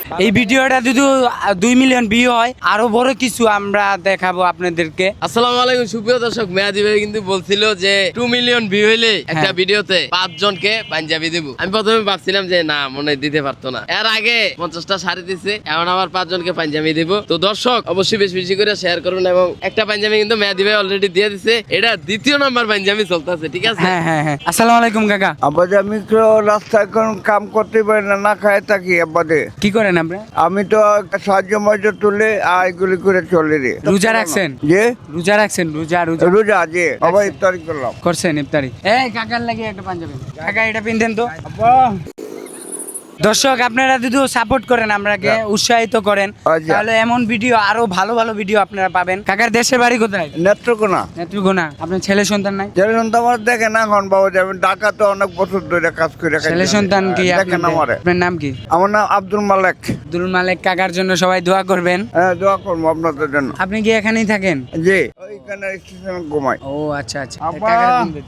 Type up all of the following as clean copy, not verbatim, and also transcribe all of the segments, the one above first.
এই ভিডিওটা যদি 2 মিলিয়ন ভিউ হয় আরো বড় কিছু আমরা দেখাবো আপনাদেরকে। আসসালামু আলাইকুম সুপ্রিয় দর্শক, মেয়াদি ভাই কিন্তু বলছিল যে 2 মিলিয়ন ভিউ হইলে একটা ভিডিওতে 5 জনকে পাঞ্জাবি দেব। আমি প্রথমে ভাবছিলাম যে না, মনে হয় দিতে পারতো না। এর আগে 50টা শাড়ি দিছে, এখন আবার 5 জনকে পাঞ্জাবি দেব। তো দর্শক অবশ্যই বেশি বেশি করে শেয়ার করবেন, এবং একটা পাঞ্জাবি কিন্তু মেয়াদি ভাই অলরেডি দিয়ে দিছে। এটা দ্বিতীয় নাম্বার পাঞ্জাবি চলতেছে, ঠিক আছে? হ্যাঁ হ্যাঁ হ্যাঁ। আসসালামু আলাইকুম কাকা। আব্বাদে আমি তো রাস্তায় কোন কাম করতে পারি না, না খায় থাকি আব্বাদে। কি করেন আপনি? আমি তো সাহায্য মজা তুলে এগুলি করে চলে রে। রোজা রাখছেন? যে রোজা রাখছেন? রোজা রোজা রোজা যে আবার ইফতারি করলাম। করছেন ইফতারি? এই কাকার লাগে একটা পাঞ্জাবি। কাকা এটা পিনতেন তো। দর্শক আপনারা যদি সাপোর্ট করেন, আমরাকে উৎসাহিত করেন, আচ্ছা। তাহলে এমন ভিডিও আরো ভালো ভালো ভিডিও আপনারা পাবেন। কাকার দেশের বাড়ি কোথায়? নেত্রকোনা। নেত্রকোনা। আপনার ছেলে সন্তান নাই? ছেলে সন্তান আমার দেখে না, এখন বাবা যাবে ঢাকা তো অনেক বছর ধরে কাজ করে খাই। ছেলে সন্তান কি দেখে না আমারে। আপনার নাম কি? আমার নাম আব্দুল মালেক। আব্দুল মালেক কাকার জন্য সবাই দোয়া করবেন। হ্যাঁ, দোয়া করবো আপনাদের জন্য। আপনি কি এখানেই থাকেন? জি, ওইখানে স্টেশনে ঘুমাই। ও আচ্ছা আচ্ছা। আব্বা। কাকার পিনবেন।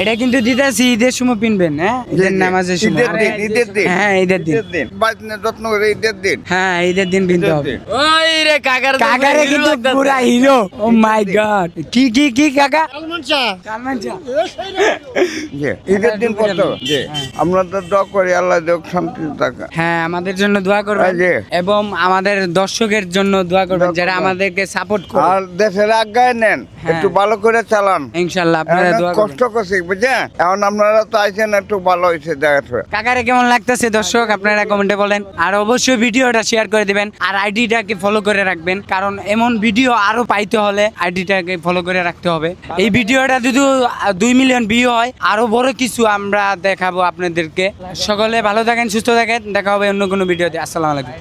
এটা কিন্তু দিদাসি ঈদের সময় পিনবেন, হ্যাঁ? ঈদের নামাজের সময়। ঈদের দিন। হ্যাঁ ঈদের দিন। ঈদের দিন বাড়িতে যত্ন করে ঈদের দিন। হ্যাঁ ঈদের দিন পিনতে হবে। দিন। ওই রে কাকার তো কাকারে hero কিন্তু লাগতাছে। পুরা হিরো। ও মাই গড। কি কি কি কাকা? সালমান শাহ। জি, ঈদের দিন কত? জি, আমরা তো দোয়া করি আল্লাহ দেখ শান্তি থাকা। হ্যাঁ আমাদের জন্য দোয়া করবেন, জি। এবং আমাদের দর্শকের জন্য দোয়া করবেন যারা আমাদেরকে সাপোর্ট করে। আর দেশের আজ্ঞায় নেন, হ্যাঁ। একটু ভালো করে চালান। ইনশাআল্লাহ আপনারা এখন দোয়া কষ্ট করবেন। করছি বুঝছেন, এখন আপনারা তো আইছেন একটু ভালো হয়েছে দেখা। কাকারে কেমন লাগতেছে দর্শক আপনারা কমেন্টে বলেন, আর অবশ্যই ভিডিওটা শেয়ার করে দিবেন, আর আইডিটাকে ফলো করে রাখবেন, কারণ এমন ভিডিও আরো পাইতে হলে আইডিটাকে ফলো করে রাখতে হবে। এই ভিডিওটা যদি 2 মিলিয়ন ভিউ হয় আরো বড় কিছু আমরা দেখাবো আপনাদেরকে। সকলে ভালো থাকেন, সুস্থ থাকেন, দেখা হবে অন্য কোনো ভিডিওতে। আসসালামু আলাইকুম।